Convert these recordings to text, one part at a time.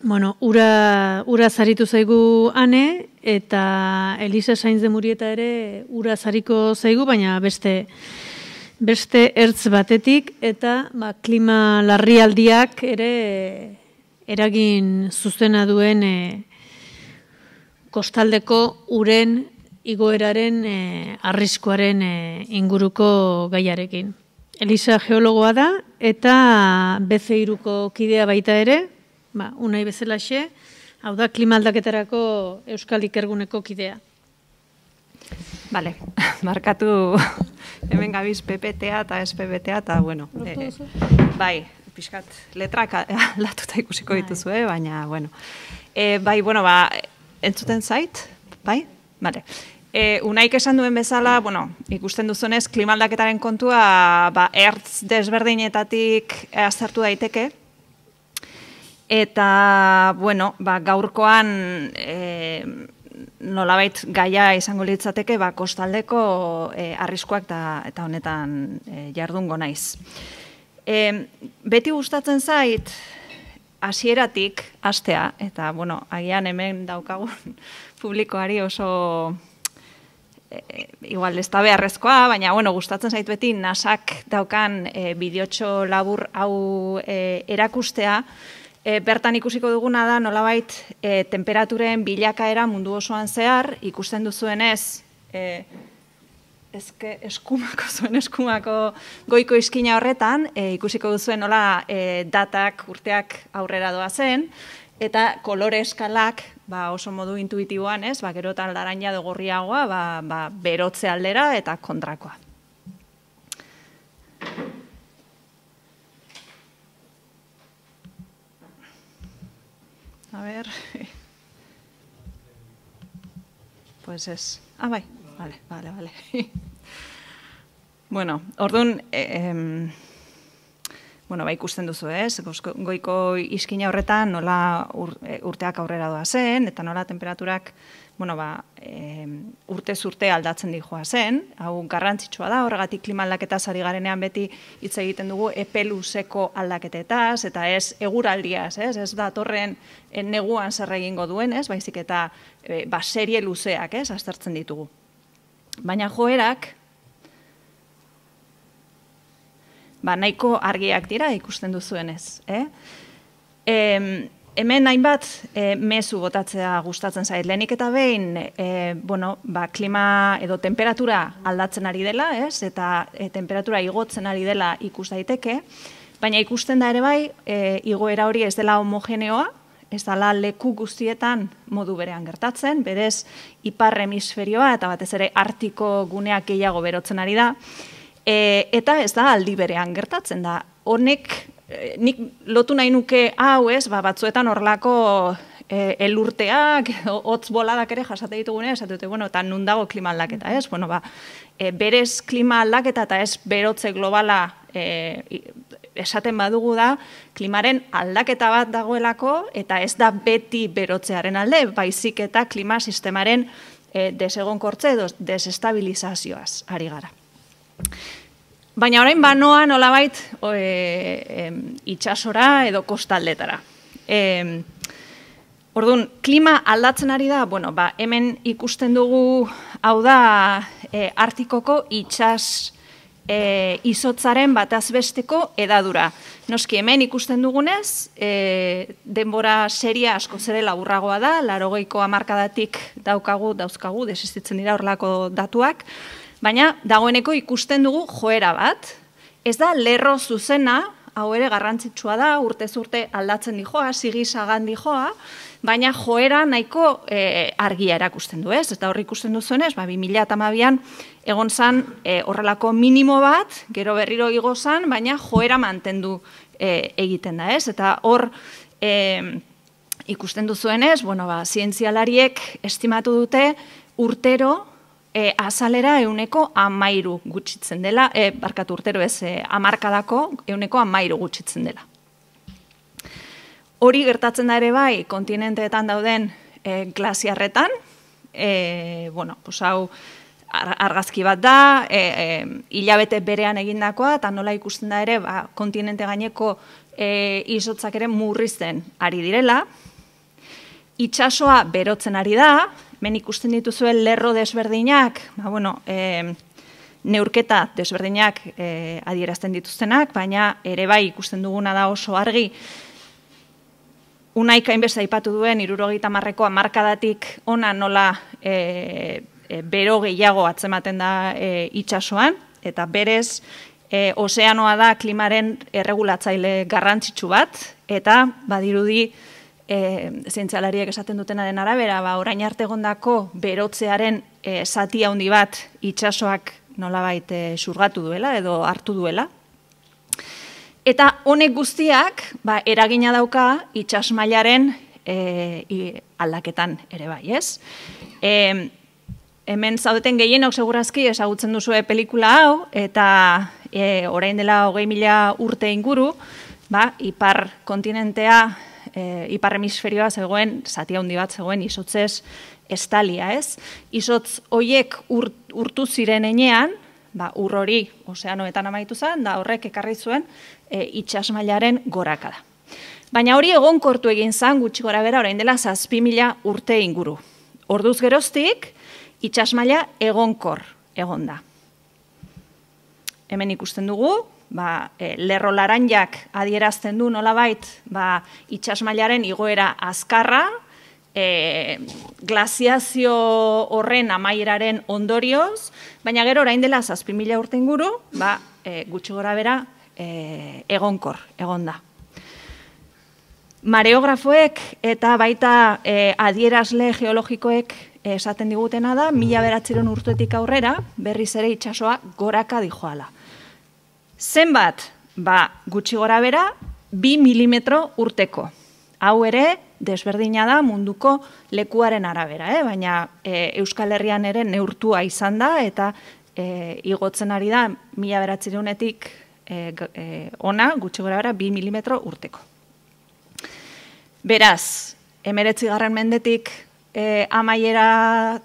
Bueno, ura zaritu zaigu ane, eta Elisa Sainz de Murieta ere ura zariko zaigu, baina beste ertz batetik, eta klima larrialdiak ere eragin zuzena duen kostaldeko uren igoeraren arriskuaren inguruko gaiarekin. Elisa geologoa da, eta BC3ko kidea baita ere, unai bezalaxe, hau da klima aldaketarako Euskal Ikerguneko kidea. Bale, markatu hemen gabiz PPTA eta SPBTA, eta bueno, bai, pixkat letrak latuta ikusiko dituzu, baina, bueno. Bai, bueno, entzuten zait, bai? Bale. Unaik esan duen bezala, bueno, ikusten duzunez, klima aldaketaren kontua ertz desberdinetatik aztertu daiteke, eta, bueno, gaurkoan nolabait gaia izango litzateke kostaldeko arriskuak eta honetan jardungo naiz. Beti gustatzen zait, hasieratik hastea, eta, bueno, agian hemen daukagun publikoari oso igual ez da beharrezkoa, baina, bueno, gustatzen zait beti nasak daukan bideotxo labur hau erakustea. Bertan ikusiko duguna da, nolabait, temperaturen bilakaera mundu osoan zehar, ikusten duzuenez, eskumako goiko izkina horretan, ikusiko duzuen nola datak, urteak aurrera doa zen, eta kolore eskalak oso modu intuitiboan, gerotan laranja edo gorriagoa, berotze aldera eta kontrakoa. A ver. Pues es. Bai. Vale. Bueno, orduan, bueno, ikusten duzu, goiko izkina horretan nola urteak aurrera doa zen, eta nola temperaturak, bueno, urtez urte aldatzen dijoa zen, hau garrantzitsua da, horregatik klima aldaketaz ari garenean beti hitz egiten dugu epe luzeko aldaketetaz, eta ez eguraldiaz, ez datorren neguan zer egingo duen, baizik eta serie luzeak, aztertzen ditugu. Baina joerak, nahiko argiak dira ikusten duzuenez. Hemen hainbat mezu botatzea gustatzen zait. Lehenik eta behin, klima edo temperatura aldatzen ari dela, eta temperatura igotzen ari dela ikus daiteke, baina ikusten da ere bai, igoera hori ez dela homogeneoa, ez dela leku guztietan modu berean gertatzen, berez ipar hemisferioa eta batez ere artiko guneak gehiago berotzen ari da, eta ez da aldi berean gertatzen da. Honek, nik lotu nahi nuke hau batzuetan horrelako elurteak, hotz boladak ere jasate ditugune, esatute, eta nun dago klima aldaketa, ez? Berez klima aldaketa eta ez berotze globala esaten badugu da, klimaren aldaketa bat dagoelako, eta ez da beti berotzearen alde, baizik eta klima sistemaren desegonkortze edo desestabilizazioaz ari gara. Baina orain noa nolabait itsasora edo kostaldetara. Orduan, klima aldatzen ari da, hemen ikusten dugu, hau da, Artikoko itsas izotzaren batazbesteko edadura. Noski, hemen ikusten dugunez, denbora seria asko zere laburragoa da, 80ko hamarkadatik dauzkagu, desistitzen dira horrelako datuak, baina dagoeneko ikusten dugu joera bat. Ez da lerro zuzena, hau ere garrantzitsua da, urtez urte aldatzen dijoa, sigisagan dijoa, baina joera nahiko argia erakusten du, ez? Eta horri ikusten duzuenez, 2012an egon zan horrelako minimo bat, gero berriro igo zan, baina joera mantendu egiten da, ez? Eta hor ikusten duzuenez, zientzialariek estimatu dute urtero azalera 13% gutxitzen dela, urtero ez, hamarkadako 13% gutxitzen dela. Hori gertatzen da ere bai, kontinenteetan dauden glasiarretan, hau argazki bat da, hilabete berean egindakoa, eta nola ikusten da ere, kontinente gaineko izotzak ere murrizten ari direla, itsasoa berotzen ari da, hemen ikusten dituzuen lerro desberdinak, neurketa desberdinak adierazten dituztenak, baina ere bai ikusten duguna da oso argi, Unaik hainbeste aipatu duen 70ko hamarkadatik ona nola bero gehiago atzematen da itsasoan, eta berez ozeanoa da klimaren erregulatzaile garrantzitsu bat, eta badirudi zientzialariek esaten dutenaren arabera, orain arte egondako berotzearen zati handi bat itsasoak nolabait xurgatu duela edo hartu duela. Eta honek guztiak eragina dauka itsas mailaren aldaketan ere bai, ez? Hemen zaudeten gehienok segurazki ezagutzen duzue pelikula hau, eta orain dela 20.000 urte inguru, ipar kontinentea, ipar hemisferioa zegoen, zati handi bat zegoen izotzez estalia, ez? Izotz hoiek urtu ziren enean, ur hori ozeanoetan amaitu zen, da horrek ekarri zuen itsas mailaren gorakada. Baina hori egonkortu egin zen gutxi gorabehera orain dela 7.000 urte inguru. Orduz geroztik, itsas maila egonkor egon da. Hemen ikusten dugu, lerro laranjak adierazten du nolabait itsas mailaren igoera azkarra, glaziazio horren amaieraren ondorioz, baina gero orain dela 7.000 urte inguru, gutxi gorabehera egonkor egon da. Mareografoek eta baita adierazle geologikoek esaten digutena da, 1900 urtetik aurrera berriz ere itsasoa goraka dijoala. Zenbat? Gutxi gorabehera 2 milimetro urteko. Hau ere, desberdina da munduko lekuaren arabera, baina Euskal Herrian ere neurtua izan da, eta igotzen ari da 1900etik ona, gutxi gorabehera 2 milimetro urteko. Beraz, 19. mendetik amaiera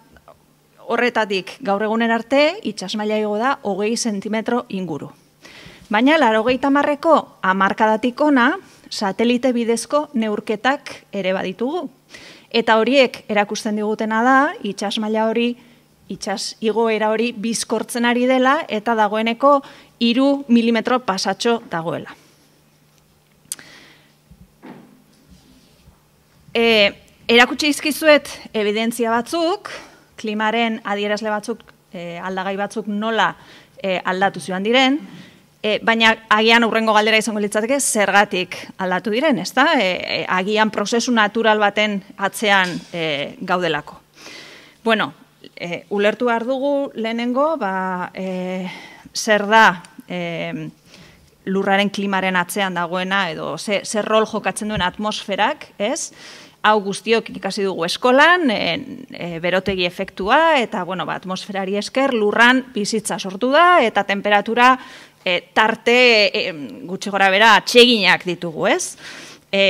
horretatik gaur egunen arte, itsas maila igo da 20 zentimetro inguru. Baina 80ko hamarkadatik ona, satelite bidezko neurketak ere baditugu. Eta horiek erakusten digutena da, itsas maila hori, itsas igoera hori bizkortzen ari dela, eta dagoeneko 3 milimetro pasatxo dagoela. Erakutsi izkizuet evidentzia batzuk, klimaren adierazle batzuk, aldagai batzuk nola aldatu zioan diren, baina agian hurrengo galdera izango litzateke zergatik aldatu diren, ezta? Agian prozesu natural baten atzean gaudelako. Bueno, ulertu behar dugu lehenengo, zer da lurraren klimaren atzean dagoena, edo zer rol jokatzen duen atmosferak, ez? Hau guztiok ikasi dugu eskolan, berotegi efektua, eta atmosferari esker lurran bizitza sortu da, eta temperatura tarte gutxi gorabehera atseginak ditugu, ez?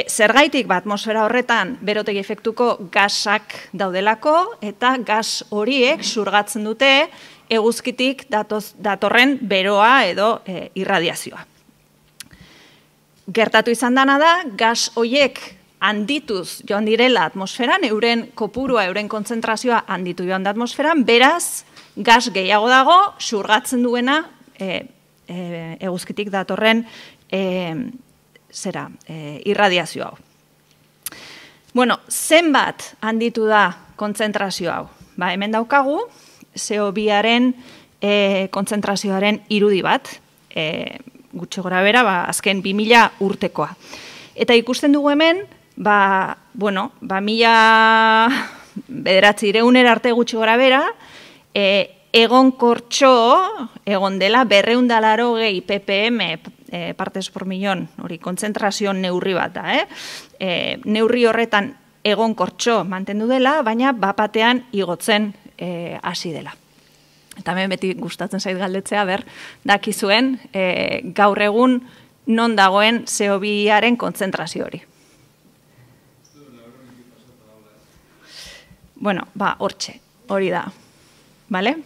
Zergaitik atmosfera horretan berotegi efektuko gasak daudelako, eta gas horiek xurgatzen dute eguzkitik datorren beroa edo irradiazioa. Gertatu izan dana da, gas horiek handituz joan direla atmosferan, euren kopurua, euren kontzentrazioa handitu joan da atmosferan, beraz, gas gehiago dago, xurgatzen duena eguzkitik datorren irradiazio hau. Bueno, zenbat handitu da kontzentrazio hau? Hemen daukagu, CO2-aren kontzentrazioaren irudi bat, gutxi gorabehera, azken 2000 urtekoa. Eta ikusten dugu hemen, 1900 arte gutxi gorabehera, egonkortxo egon dela 280 ppm partes por millón, hori kontzentrazio neurri bat da, neurri horretan egonkortxo mantendu dela, baina bapatean igotzen hasi dela. Eta hemen beti gustatzen zait galdetzea, dakizuen gaur egun non dagoen CO2-aren kontzentrazio hori. Bueno, hortxe, hori da. Bale?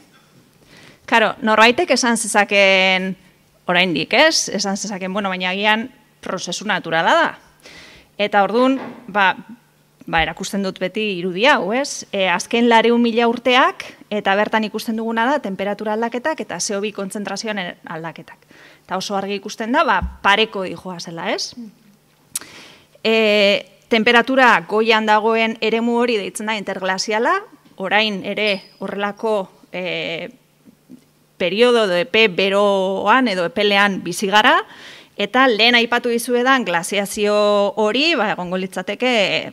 Karo, norbaitek esan zezaken oraindik, ez? Esan zezaken, baina agian prozesu naturala da. Eta orduan, erakusten dut beti irudi hau, ez? Azken 200.000 urteak, eta bertan ikusten duguna da, temperatura aldaketak eta CO2 kontzentrazioan aldaketak. Eta oso argi ikusten da, pareko dijoa zela, ez? Temperatura goian dagoen eremu hori deitzen da interglaziala, orain ere horrelako periodo edo epe beroan edo epelean bizi gara, eta lehen aipatu dizuedan glaziazio hori, egongo litzateke,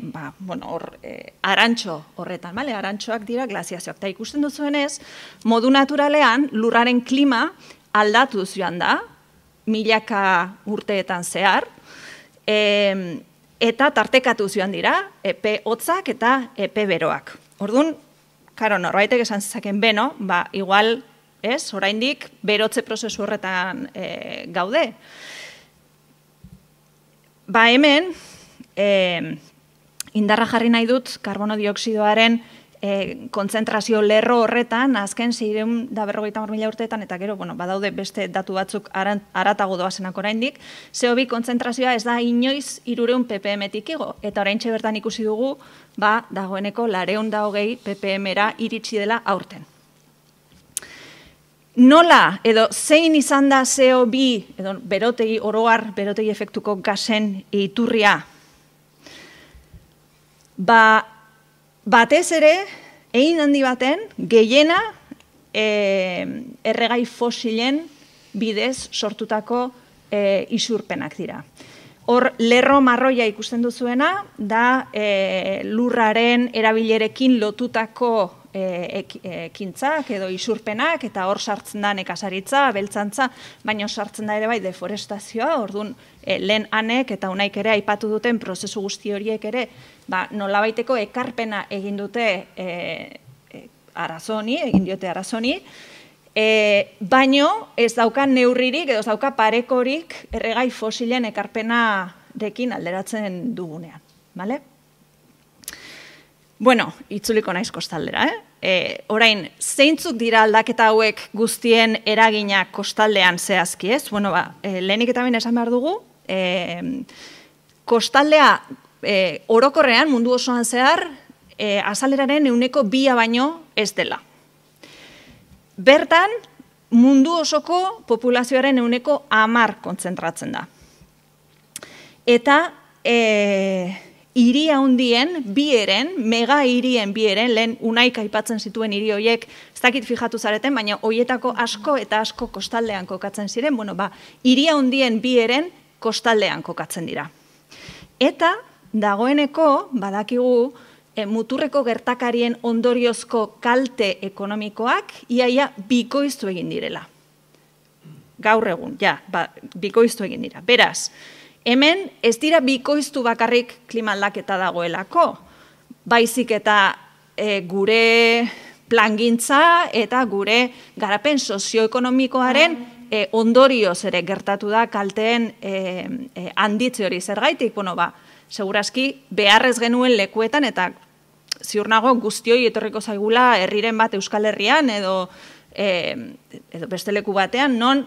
arantxo horretan, arantxoak dira glaziazioak. Eta ikusten duzuenez, modu naturalean lurraren klima aldatu joan da, milaka urteetan zehar, eta tartekatu joan dira, epe hotzak eta epe beroak. Orduan, norbaitek esan zezaken beno, igual, ez, oraindik berotze prozesu horretan gaude. Hemen, indarra jarri nahi dut karbono dioksidoaren kontzentrazio lerro horretan, azken 650.000 urteetan, eta gero, badaude beste datu batzuk haratago doazenak oraindik, CO2 kontzentrazioa ez da inoiz 300 ppm-tik igo, eta oraintxe bertan ikusi dugu, dagoeneko 220 ppm-era iritsi dela aurten. Nola, edo zein izan da CO2, edo berotegi oroar, berotegi efektuko gasen iturria? Batez ere, egin handi baten, gehiena erregai fosilen bidez sortutako isurpenak dira. Hor, lerro marroia ikusten duzuena, da lurraren erabilerekin lotutako ekintzak edo isurpenak, eta hor sartzen da nekazaritza, abeltzantza, baina sartzen da ere bai deforestazioa, orduan lehen anek eta unaik ere aipatu duten prozesu guzti horiek ere, nolabaiteko ekarpena egin dute egin diote arazoni, baino ez dauka neurririk edo ez dauka parekorik erregai fosilen ekarpenarekin alderatzen dugunean, bale? Bueno, itzuliko naiz kostaldera, orain, zeintzuk dira aldaketa hauek guztien eraginak kostaldean zehazki, ez? Lehenik eta bain esan behar dugu, kostaldea orokorrean mundu osoan zehar, azaleraren 2% baino ez dela. Bertan, mundu osoko populazioaren 10% kontzentratzen da. Eta, hiri handien, mega hirien bieren, lehen unaik aipatzen zituen hiri horiek, ez dakit fijatu zareten, baina horietako asko eta asko kostaldean kokatzen ziren, hiri handien bieren kostaldean kokatzen dira. Eta, dagoeneko, badakigu, muturreko gertakarien ondoriozko kalte ekonomikoak iaia bikoiztu egin direla. Gaur egun, bikoiztu egin dira. Beraz, hemen ez dira bikoiztu bakarrik klima aldaketa dagoelako, baizik eta gure plangintza eta gure garapen sozioekonomikoaren ondorioz ere gertatu da kalteen handitze hori zergaitik. Segurazki beharrez genuen lekuetan eta ziur nago guztioi etorriko zaigula herriren bat Euskal Herrian edo beste leku batean, non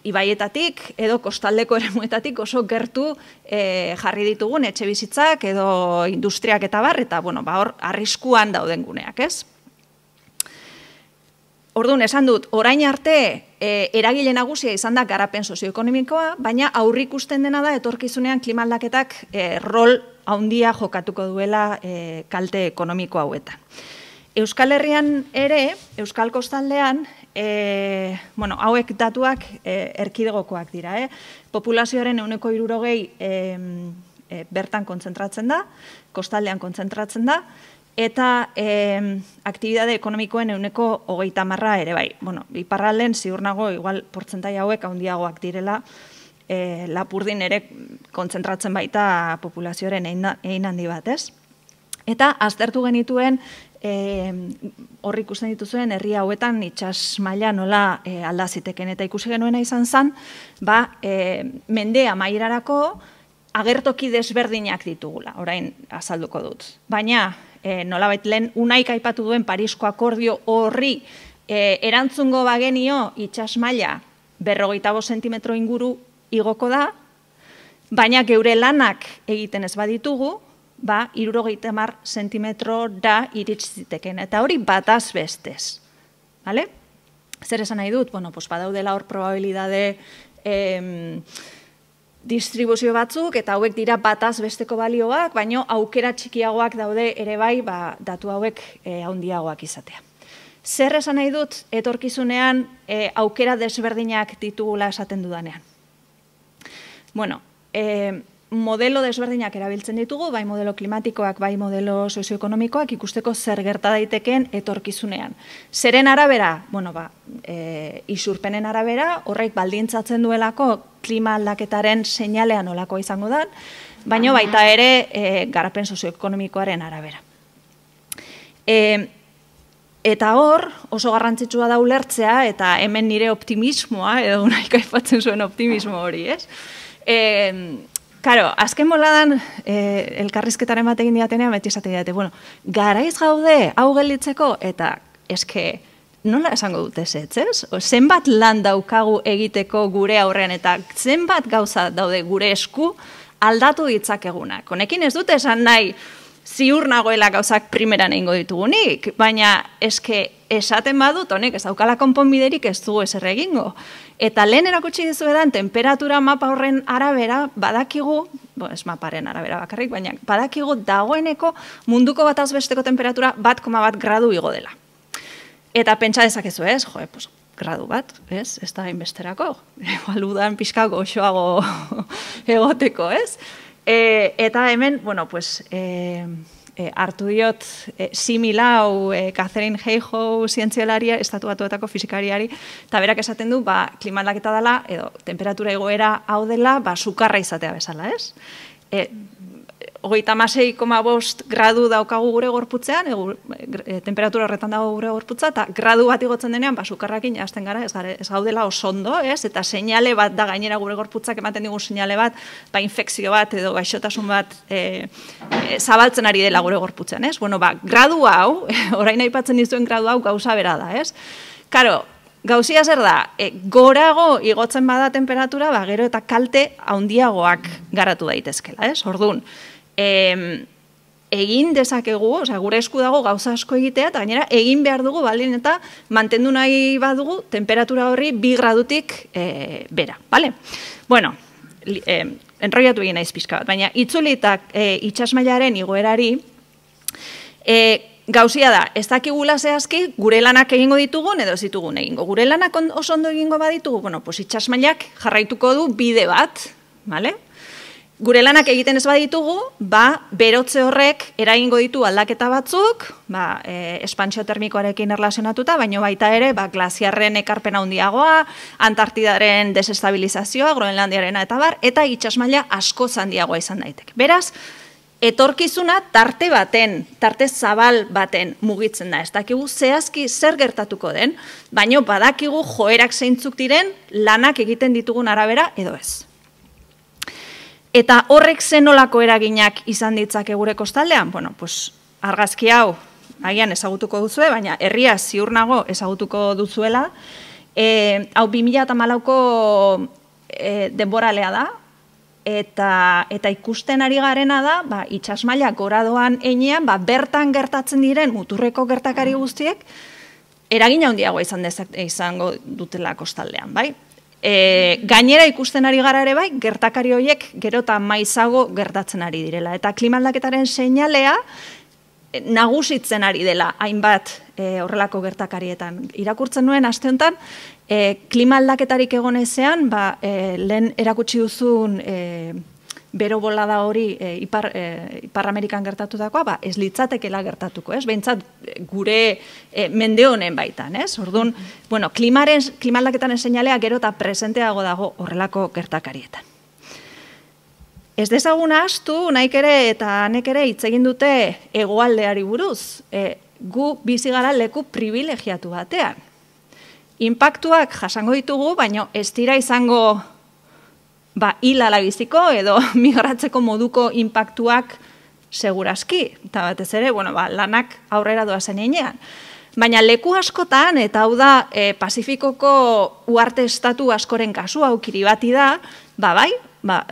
ibaietatik edo kostaldeko eremuetatik oso gertu jarri ditugun etxe bizitzak edo industriak eta bar, eta hor arriskuan dauden guneak, ez? Orduan, esan dut, orain arte eragile nagusia izan da garapen sozioekonomikoa, baina aurrikusten dena da etorkizunean klima aldaketak rol handia jokatuko duela kalte ekonomiko hauetan. Euskal Herrian ere, Euskal Kostaldean, hauek datuak erkidegokoak dira. Populazioaren 60% bertan kontzentratzen da, kostaldean kontzentratzen da, eta aktibitate ekonomikoen 30% ere bai. Iparralden ziur nago, igual portzentai hauek handiagoak direla, Lapurdin ere kontzentratzen baita populazioaren egin handi bat, ez? Eta aztertu genituen, horri ikusten dituzuen herri hauetan itsas maila nola aldaziteken, eta ikusi genuena izan zen, mende amaierarako agertoki desberdinak ditugula, orain azalduko dut. Baina, nolabait lehen unaik aipatu duen Parisko akordio horri erantzungo bagenio itsas maila 45 zentimetro inguru igoko da, baina geure lanak egiten ez baditugu, 60 sentimetrora iritsi ziteken, eta hori bataz bestez. Vale? Zer esan nahi dut? Bueno, pues badaudela hor probabilidade distribuzio batzuk, eta hauek dira bataz besteko balioak, baino aukera txikiagoak daude ere bai, datu hauek handiagoak izatea. Zer esan nahi dut, etorkizunean aukera desberdinak ditugula esaten dudanean? Bueno, modelo desberdinak erabiltzen ditugu, bai modelo klimatikoak, bai modelo sozioekonomikoak, ikusteko zer gerta daiteken etorkizunean. Zeren arabera? Bueno, isurpenen arabera, horrek baldintzatzen duelako klima aldaketaren seinalea nolakoa izango da, baino baita ere garapen sozioekonomikoaren arabera. Eta hor, oso garrantzitsua da ulertzea, eta hemen nire optimismoa, edo nahiko aipatzen zuen optimismo hori, ez? Karo, azken boladan, elkarrizketaren bat egin diatenean, beti esate diate, bueno, garaiz gaude, hau gelditzeko, eta eske, nola esango dute ez? Zenbat lan daukagu egiteko gure aurrean, eta zenbat gauza daude gure esku aldatu ditzakegunak. Honekin ez dute esan nahi, ziur nagoela gauzak primeran egingo ditugunik, baina eske esaten badut, honek ez daukala konponbiderik ez dugu ezer egingo. Eta lehen erakutsi dizuedan, temperatura mapa horren arabera, badakigu, ez maparen arabera bakarrik, baina badakigu dagoeneko munduko bataz besteko temperatura 1,1 gradu igo dela. Eta pentsa dezakezu ez, gradu bat, ez da hainbesterako, udan pixka goxoago egoteko, ez? Eta hemen, bueno, pues, hartu diot simil hau Catherine Hayhoe zientzialaria, Estatu Batuetako fisikariari, eta berak esaten du, klima aldaketa dela, edo temperatura igoera hau dela, sukarra izatea bezala, ez? 36,5 gradu daukagu gure gorputzean, temperatura horretan dago gure gorputza, eta gradu bat igotzen denean, sukarrakin hasten gara, ez gaudela oso ondo, ez? Eta seinale bat da gainera gure gorputzak ematen digun seinale bat, infekzio bat edo gaixotasun bat zabaltzen ari dela gure gorputzean, ez? Bueno, gradu hau, orain aipatzen dizuen gradu hau gauza bera da, ez? Karo, gauzia zer da, gorago igotzen bada temperatura, gero eta kalte handiagoak garatu daitezkela, ez? Orduan, egin dezakegu, gure esku dago gauza asko egitea, eta gainera egin behar dugu baldin eta mantendu nahi badugu temperatura horri 2 gradutik bera, bale? Bueno, enroiatu egin naiz pixka bat, baina itzulitak itsasmailaren igoerari, gauzia da, ez dakigula zehazki gure lanak egingo ditugun edo ez ditugun egingo. Gure lanak oso ondo egingo baditugu, bueno, itsasmailak jarraituko du bide bat, bale? Gure lanak egiten ez baditugu, berotze horrek eragingo ditu aldaketa batzuk, espantsio termikoarekin erlazionatuta, baino baita ere, glaziarren ekarpena handiagoa, Antartidaren desestabilizazioa, Groenlandiarena eta eta itsasmaila asko handiagoa izan daiteke. Beraz, etorkizuna tarte zabal baten mugitzen da. Ez dakigu zehazki zer gertatuko den, baino badakigu joerak zeintzuk diren lanak egiten ditugun arabera edo ez. Eta horrek zenolako eraginak izan ditzake gure kostaldean? Bueno, pues, argazki hau agian ezagutuko duzue, baina herria ziur nago ezagutuko duzuela. Hau 2014ko denboralea da, eta ikusten ari garena da, itsasmaila gora doan heinean, bertan gertatzen diren muturreko gertakari guztiek, eragina handiagoa izango dutela kostaldean, bai? Gainera ikusten ari gara ere bai, gertakari horiek gero eta maizago gertatzen ari direla. Eta klima aldaketaren seinalea nagusitzen ari dela hainbat horrelako gertakarietan. Irakurtzen nuen aste honetan, klima aldaketarik egon ezean, lehen erakutsi duzun bero bolada hori Ipar Amerikan gertatutakoa, ez litzatekela gertatuko, ez? Behintzat gure mende honen baitan, ez? Orduan, bueno, klima aldaketaren seinalea gero eta presenteago dago horrelako gertakarietan. Ez dezagun ahaztu, naik ere eta hanek ere hitz egin dute hegoaldeari buruz. Gu bizi gara leku privilegiatu batean. Inpaktuak jasango ditugu, baina ez dira izango hilala biziko edo migratzeko moduko inpaktuak segurazki. Eta batez ere, lanak aurrera doazen heinean. Baina leku askotan, eta hau da Pasifikoko uarte estatu askoren kasu, hau Kiribati da,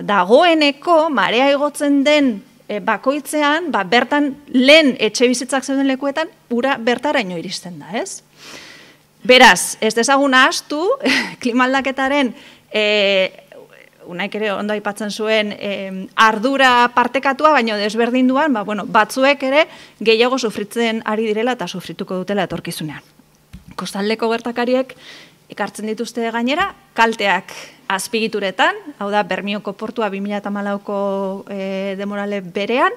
dagoeneko marea igotzen den bakoitzean, bertan lehen etxe bizitzak zeuden lekuetan, ura bertaraino iristen da, ez? Beraz, ez dezagun ahaztu, klima aldaketaren, unaik ere ondo aipatzen zuen, ardura partekatua, baina desberdinduan, batzuek ere gehiago sufritzen ari direla eta sufrituko dutela etorkizunean. Kostaldeko gertakariek ekartzen dituzte gainera, kalteak azpigituretan, hau da, Bermioko portua 2014ko demorale berean,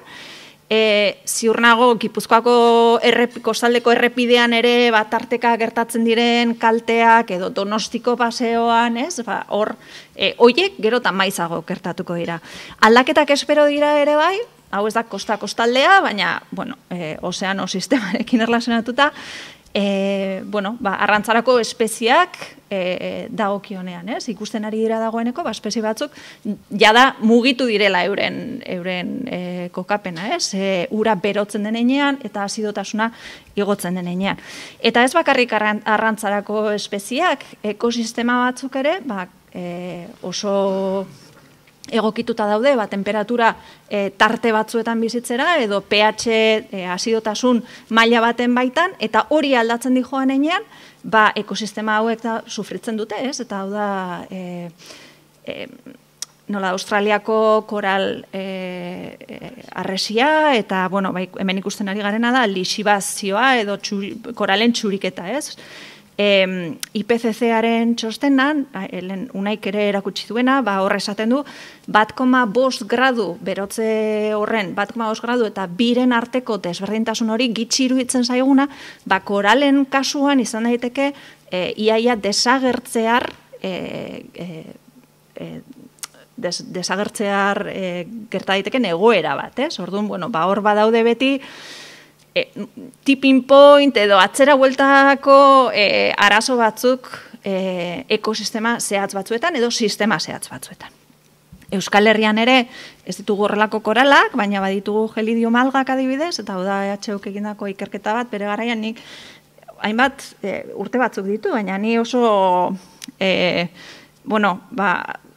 ziur nago, Gipuzkoako kostaldeko errepidean ere tarteka gertatzen diren kalteak edo Donostiko paseoan, ez? Hor, hoiek gero eta maizago gertatuko dira. Aldaketak espero dira ere bai, hau ez da kostaldea, baina, ozeano sistemarekin erlazionatuta, arrantzarako espeziak dagokionean, ez? Ikusten ari dira dagoeneko, espezie batzuk jada mugitu direla euren kokapena, ez? Ura berotzen denean eta azidotasuna igotzen denean. Eta ez bakarrik arrantzarako espeziak, ekosistema batzuk ere, oso egokituta daude, temperatura tarte batzuetan bizitzera, edo pH azidotasun maila baten baitan, eta hori aldatzen di joan enean, ekosistema hauek sufritzen dute, ez? Eta hau da, Australiako koral arresia, eta, hemen ikusten ari garena da, lixibazioa edo koralen txuriketa, ez? IPCC-aren txostenan, unaik ere erakutsi duena, hor esaten du, 1,5 gradu berotze horren, 1,5 gradu eta biren arteko desberdintasun hori gitxi iruditzen zaiguna, koralen kasuan izan daiteke iaia desagertzear gerta daiteken egoera bat, ez? Orduan, hor badaude beti tipping point edo atzera bueltako arazo batzuk ekosistema zehatz batzuetan edo sistema zehatz batzuetan. Euskal Herrian ere ez ditugu horrelako koralak, baina baditugu gelidium algak adibidez, eta hau da EHUk egindako ikerketa bat, bere garaian nik hainbat urte batzuk ditu, baina ni oso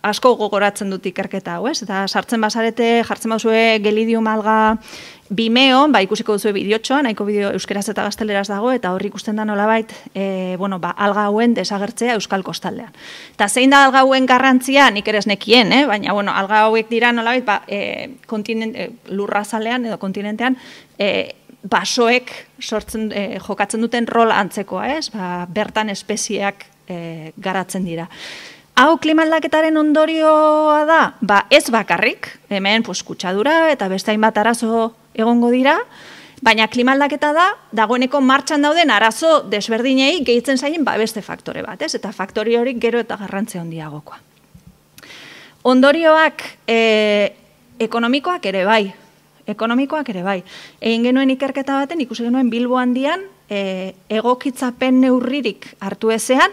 asko gogoratzen dut ikerketa hau, ez? Eta sartzen bazarete, jartzen bazue gelidium alga Vimeo, ikusiko duzue bideotxoa, nahiko bideo euskeraz eta gazteleraz dago, eta horri ikusten da nolabait, alga hauen desagertzea euskal kostaldean. Eta zein da alga hauen garrantzia, nik ere ez nekien, baina, alga hauek dira nolabait, lurrazalean edo kontinentean, basoek jokatzen duten rol antzekoa, ez? Bertan espezieak garatzen dira. Hau klima aldaketaren ondorioa da, ez bakarrik, hemen kutsadura eta beste hainbat arazo egongo dira, baina klima aldaketa da, dagoeneko martxan dauden arazo desberdinei gehitzen zaien beste faktore bat, ez? Eta faktore horik gero eta garrantzia handiagokoa. Ondorioak ekonomikoak ere bai, Egin genuen ikerketa baten, ikusi genuen Bilbo handian, egokitzapen neurririk hartu ezean,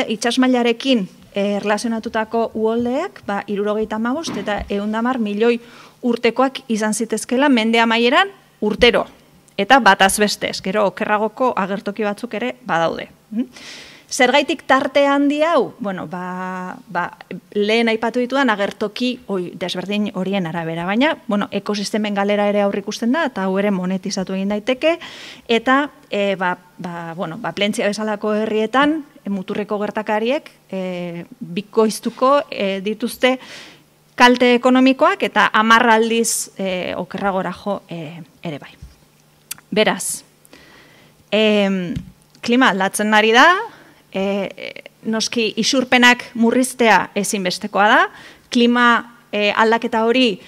itxasmailarekin erlazionatutako uholdeak, 75 eta 110 milioi urtekoak izan zitezkela mende amaieran urtero. Eta bataz bestez, gero okerragoko agertoki batzuk ere badaude. Zergaitik tarte handi hau, lehen aipatu ditudan agertoki desberdin horien arabera, baina ekosistemen galera ere aurrikusten da, eta hau ere monetizatu egin daiteke, eta Plentzia bezalako herrietan, muturreko gertakariek, bikoiztuko dituzte kalte ekonomikoak, eta 10 aldiz okerragora jo ere bai. Beraz, klima aldatzen ari da, noski isurpenak murriztea ezinbestekoa da, klima aldaketa hori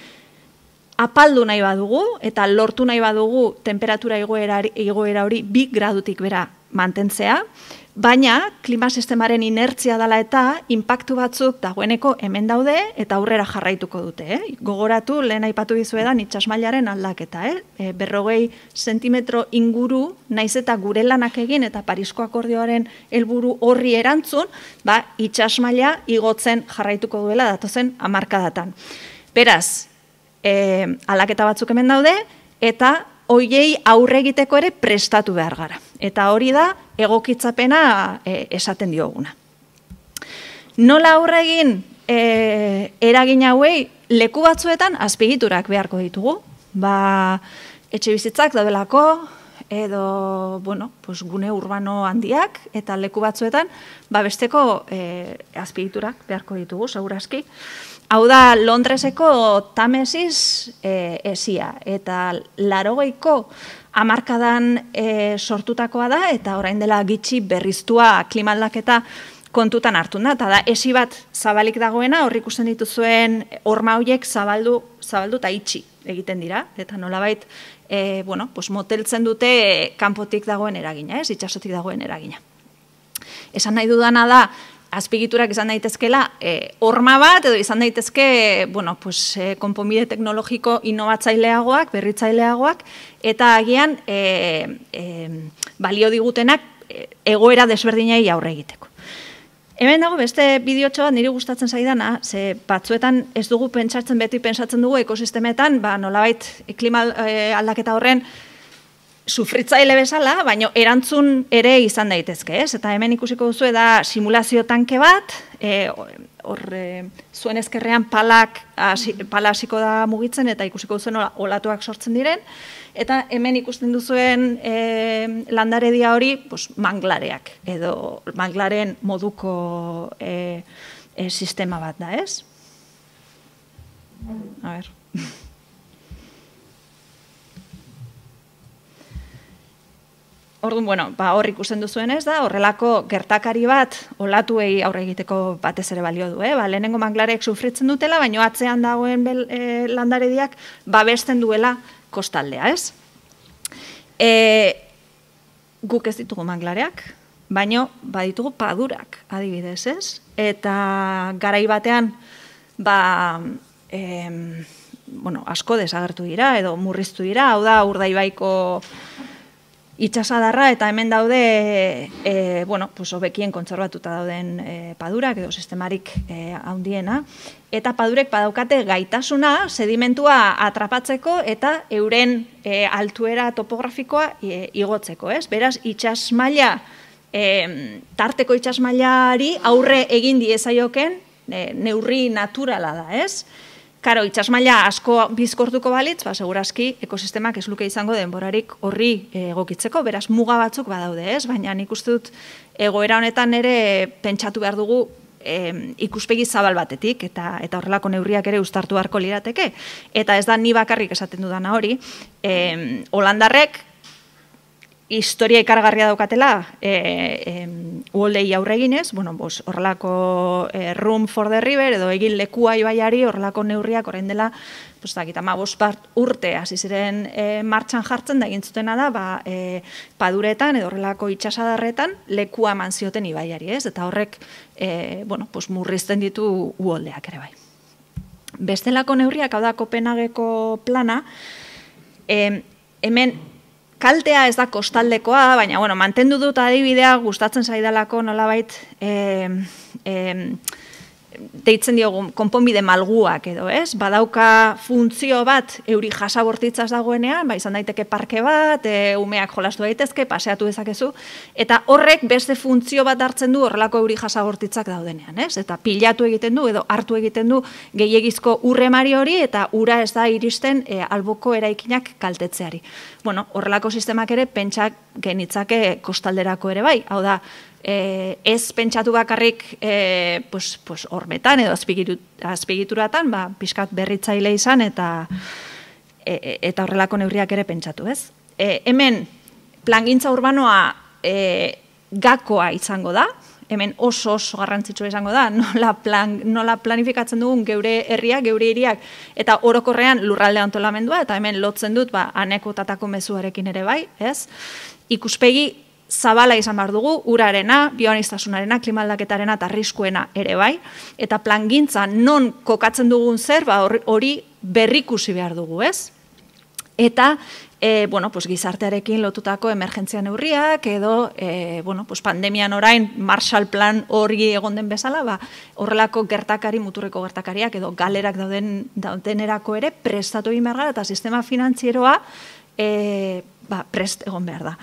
apaldu nahi badugu eta lortu nahi badugu temperatura igoera hori 2 gradutik bera mantentzea, baina klima sistemaren inertzia dela eta inpaktu batzuk dagoeneko hemen daude eta aurrera jarraituko dute. Gogoratu, lehen aipatu dizuedan itsasmailaren aldaketa. 40 zentimetro inguru, naiz eta gure lanak egin eta Parisko akordioaren helburu horri erantzun, itsasmaila igotzen jarraituko duela datozen hamarkadatan. Beraz, aldaketa batzuk hemen daude eta hoiei aurre egiteko ere prestatu behar gara. Eta hori da egokitzapena esaten dioguna. Nola aurre egin eragin hauei leku batzuetan azpiegiturak beharko ditugu. Etxe bizitzak daudelako, edo, gune urbano handiak, eta leku batzuetan, besteko azpiegiturak beharko ditugu, segurazki. Hau da, Londreseko Tamesis esia, eta 80ko hamarkadan sortutakoa da, eta orain dela gitxi berriztua klima aldaketa kontutan hartu da, eta da, esi bat zabalik dagoena, hor ikusten dituzuen horma horiek zabaldu eta itxi egiten dira, eta nolabait, moteltzen dute kanpotik dagoen eragina, itxasotik dagoen eragina. Esan nahi dudana da, azpigiturak izan daitezkela horma bat, edo izan daitezke, konponbide teknologiko inovatzaileagoak, berritzaileagoak, eta agian balio digutenak egoera desberdinei aurre egiteko. Hemen dago beste bideotxo bat niri gustatzen zaidana, ze batzuetan ez dugu beti pentsatzen dugu ekosistemetan, nolabait klima aldaketa horren sufritzaile bezala, baina erantzun ere izan daitezke, ez? Eta hemen ikusiko duzu da simulazio tanke bat, zuen ezkerrean pala hasiko da mugitzen, eta ikusiko duzu olatuak sortzen diren, eta hemen ikusten duzuen landaredia hori manglareak, edo manglaren moduko sistema bat da, ez? A ber... Orduan, hor ikusten duzuen ez da, horrelako gertakari bat olatuei aurre egiteko batez ere balio du. Lehenengo manglarek sufritzen dutela, baina atzean dagoen landarediak babesten duela kostaldea, ez? Guk ez ditugu manglareak, baina baditugu padurak, adibidez, ez? Eta garai batean, asko desagertu dira, edo murriztu dira, hau da Urdaibaiko itxasadarra, eta hemen daude hobekien kontserbatuta dauden padurak edo sistemarik handiena, eta padurek badaukate gaitasuna sedimentua atrapatzeko eta euren altuera topografikoa igotzeko, ez? Beraz, itxasmaila, tarteko itxasmailari aurre egin diezaioken neurri naturala da, ez? Karo, itxasmaila asko bizkortuko balitz, segurazki ekosistemak ez luke izango denborarik horri egokitzeko, beraz muga batzuk badaude, ez? Baina nik uste dut egoera honetan ere pentsatu behar dugu ikuspegi zabal batetik, eta horrelako neurriak ere uztartu beharko lirateke. Eta ez da ni bakarrik esaten dudana hori, Holandarrek historia ikargarria daukatela uholdei aurre eginez, horrelako Room for the River, edo egin lekua ibaiari horrelako neurriak orain dela, 15 urte hasi ziren martxan jartzen da egin zutena da, paduretan edo horrelako itxasadarretan lekua eman zioten ibaiari, ez? Eta horrek murrizten ditu uholdeak ere bai. Bestelako neurriak, hau da Kopenhageko plana, hemen kaltea ez da kostaldekoa, baina, mantendu dut adibidea gustatzen zaidalako nolabait deitzen diogu konponbide malguak edo, ez? Badauka funtzio bat euri jasabortitzaz dagoenean, izan daiteke parke bat, umeak jolastu daitezke, paseatu dezakezu, eta horrek beste funtzio bat hartzen du horrelako euri jasabortitzak daudenean, ez? Eta pilatu egiten du edo hartu egiten du gehiegizko urremari hori, eta ura ez da iristen alboko eraikinak kaltetzeari. Horrelako sistemak ere pentsak genitzake kostalderako ere bai, hau da, ez pentsatu bakarrik hormetan edo azpiegituratan, pixkat berritzaile izan eta horrelako neurriak ere pentsatu, ez? Hemen plangintza urbanoa gakoa izango da, hemen oso garrantzitsua izango da, nola planifikatzen dugun geure herriak, geure hiriak, eta orokorrean lurralde antolamendua, eta hemen lotzen dut anekotatako mezuarekin ere bai, ez? Ikuspegi zabala izan behar dugu, urarena, bioanistasunarena, klimaldaketarena eta arriskuena ere bai, eta plangintza non kokatzen dugun zer, hori berrikusi behar dugu, ez? Eta, gizartearekin lotutako emergentzia neurriak, edo, pandemian orain Marshall Plan hori egon den bezala, horrelako gertakari, muturreko gertakariak, edo galerak daudenerako ere, prestatu egin behar gara, eta sistema finantzieroa prest egon behar da.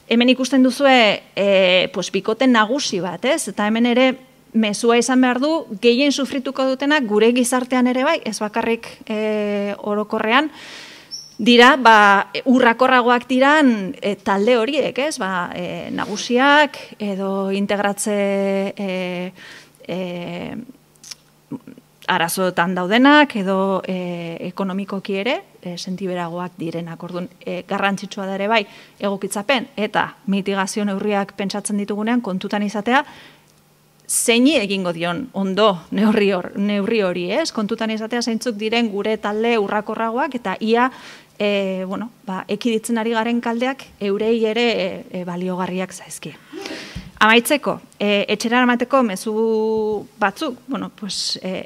Hemen ikusten duzue bikoten nagusi bat, ez? Eta hemen ere mezua izan behar du, gehien sufrituko dutenak gure gizartean ere bai, ez bakarrik orokorrean, dira, urrakorragoak diran talde horiek, ez? Nagusiak edo integratze arazoetan daudenak edo ekonomikoki ere sentiberagoak direnak. Orduan, garrantzitsua da ere bai egokitzapen eta mitigazio neurriak pentsatzen ditugunean kontutan izatea zeini egingo dion ondo neurri hori, ez? Kontutan izatea zeintzuk diren gure talde urrakorragoak eta ia ekiditzen ari garen kaldeak eurei ere baliogarriak zaizkie. Amaitzeko, etxera eramateko mezu batzuk,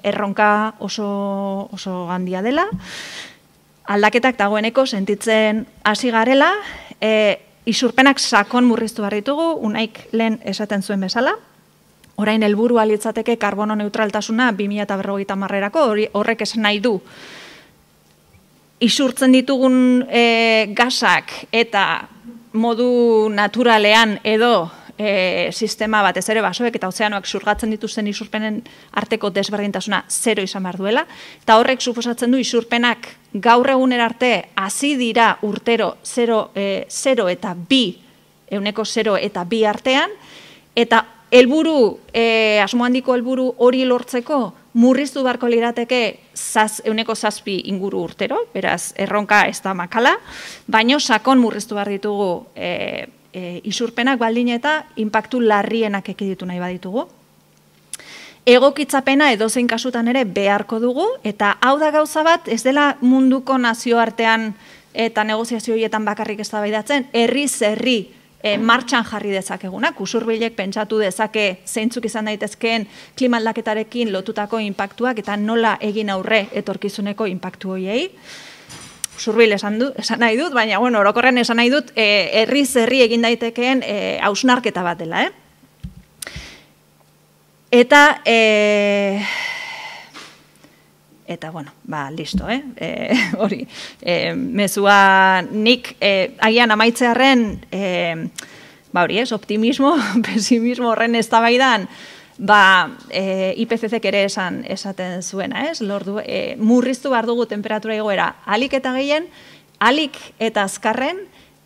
erronka oso handia dela, aldaketak dagoeneko sentitzen hasi garela, isurpenak sakon murriztu behar ditugu, Unaik lehen esaten zuen bezala, orain helburua litzateke karbono neutraltasuna 2050erako, horrek esan nahi du. Isurtzen ditugun gasak eta modu naturalean edo sistema batez ere basoek eta ozeanoak surgatzen dituzten isurpenen arteko desberdintasuna 0 izan behar duela, eta horrek suposatzen du isurpenak gaur egunera arte hasi dira urtero 0 eta 2 artean, eta helburu, asmo handiko helburu hori lortzeko murriztu beharko lirateke 7 inguru urtero, beraz erronka ez da makala, baino sakon murriztu behar ditugu isurpenak baldin eta inpaktu larrienak ekiditu nahi baditugu. Egokitzapena edozein kasutan ere beharko dugu, eta hau da gauza bat, ez dela munduko nazioartean eta negoziazioietan bakarrik eztabaidatzen, herriz herri martxan jarri dezakegunak, usurbilek pentsatu dezake zeintzuk izan daitezkeen klima aldaketarekin lotutako inpaktuak eta nola egin aurre etorkizuneko inpaktu horiei. Usurbil esan nahi dut, baina orokorren esan nahi dut herriz herri egin daitekeen hausnarketa bat dela. Eta listo, hori, mezua nik agian amaitzearen, optimismo, pesimismo horren eztabaidan, IPCC ere esaten zuena, murriztu behar dugu temperatura igoera alik eta gehien, alik eta azkarren,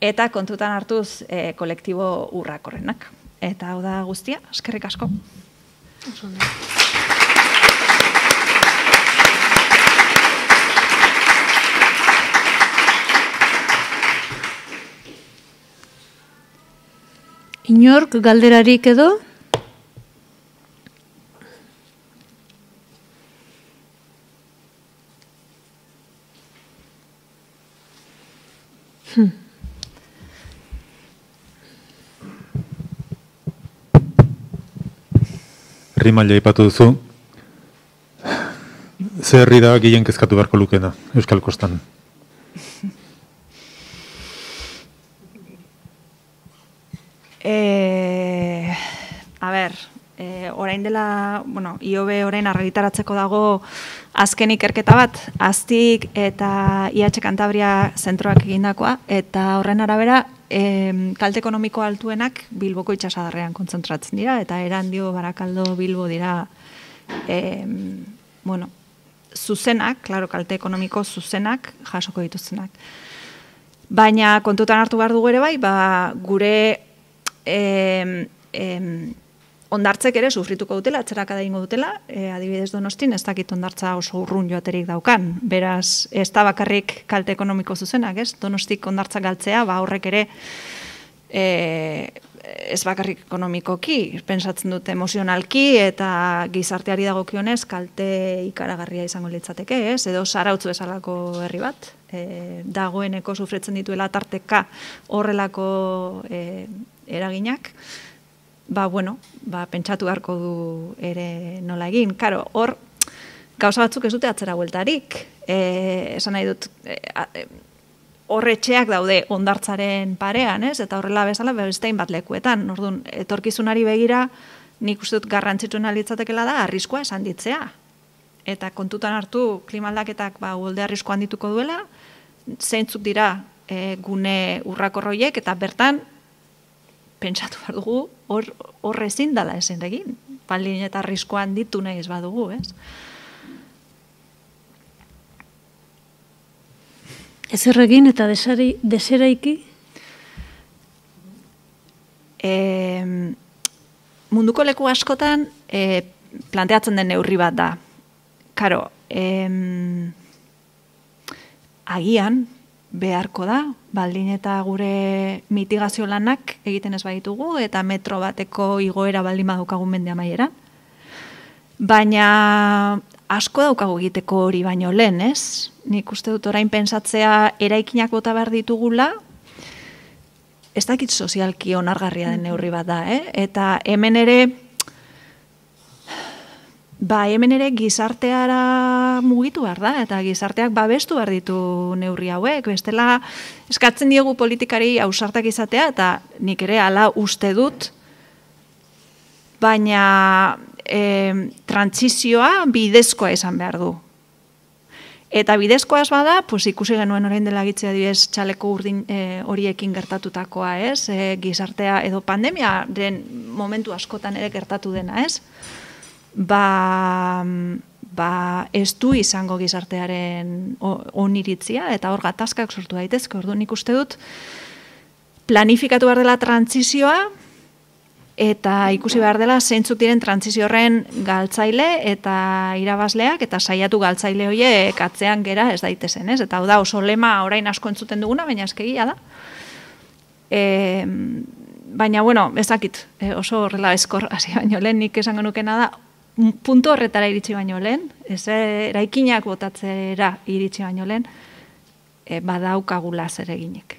eta kontutan hartuz kolektibo urrakorrenak. Eta hau da guztia, eskerrik asko. Inork galderarik edo? Herrimaila aipatu duzu. Ze herri da gehien kezkatu beharko lukena Euskal Kostan? Orain dela, IOB orain argitaratzeko dago azken ikerketa bat, Aztik eta IH Kantabria zentroak egindakoa, eta horren arabera kalte ekonomiko altuenak Bilboko itsasadarrean kontzentratzen dira, eta Erandio, Barakaldo, Bilbo dira zuzenak, kalte ekonomiko zuzenak jasoko dituztenak. Baina kontutan hartu behar dugu ere bai, gure ondartzek ere sufrituko dutela, atzerakada egingo dutela, adibidez Donostin, ez dakit ondartza oso urrun joaterik daukan, beraz, ez da bakarrik kalte ekonomiko zuzenak, ez? Donostik ondartza galtzea, horrek ere ez bakarrik ekonomikoki, pensatzen dut emozionalki eta gizarteari dagokionez kalte ikaragarria izango litzateke, ez? Edo Zarautz bezalako herri bat, dagoeneko sufritzen dituela tarteka horrelako eraginak, pentsatu beharko du ere nola egin. Karo, hor, gauza batzuk ez dute atzera bueltarik. Esan nahi dut, horretxeak daude ondartzaren parean, ez? Eta horrela bezala bestein bat lekuetan. Orduan, etorkizunari begira, nik uste dut garrantzitsuna litzatekela da, arriskua esan ditzea. Eta kontutan hartu, klimaldaketak uholde arriskua handituko duela, zeintzuk dira gune urrakorroiek, eta bertan, pentsatu behar dugu, hor ezin dala esen egin. baldin eta arriskoan ditu nahi ez badugu, ez? Ezer egin eta deseraiki? Munduko leku askotan planteatzen den neurri bat da. Karo, agian beharko da, baldin eta gure mitigazio lanak egiten ez baitugu, eta metro bateko igoera baldin badaukagu mende amaieran. Baina asko daukagu egiteko hori baino lehen, ez? Nik uste dut orain pentsatzea eraikinak bota behar ditugula, ez dakit sozialki onargarria den neurri bat da, Eta hemen ere gizarteara mugitu behar da, eta gizarteak babestu behar ditu neurri hauek, bestela eskatzen diegu politikari ausartak izatea, eta nik ere hala uste dut, baina trantsizioa bidezkoa izan behar du. Eta bidezkoa ez bada, ikusi genuen orain dela gitzea adibidez txaleko urdin horiekin gertatutakoa, ez? Gizartea edo pandemiaren momentu askotan ere gertatu dena, ez? Ez du izango gizartearen oniritzia, eta hor gatazkak sortu daitezke. Orduan nik uste dut planifikatu behar dela trantsizioa, eta ikusi behar dela zeintzuk diren trantsizio horren galtzaile eta irabazleak, eta saiatu galtzaile horiek atzean gera ez daitezen, ez? Eta hau da oso lema orain asko entzuten duguna, baina eskegia da. Baina, bueno, ezakit, oso horrela eskor hasi baino lehen, nik esango nukena da, puntu horretara iritsi baino lehen, ez eraikinak botatzera iritsi baino lehen, badaukagula zer eginek.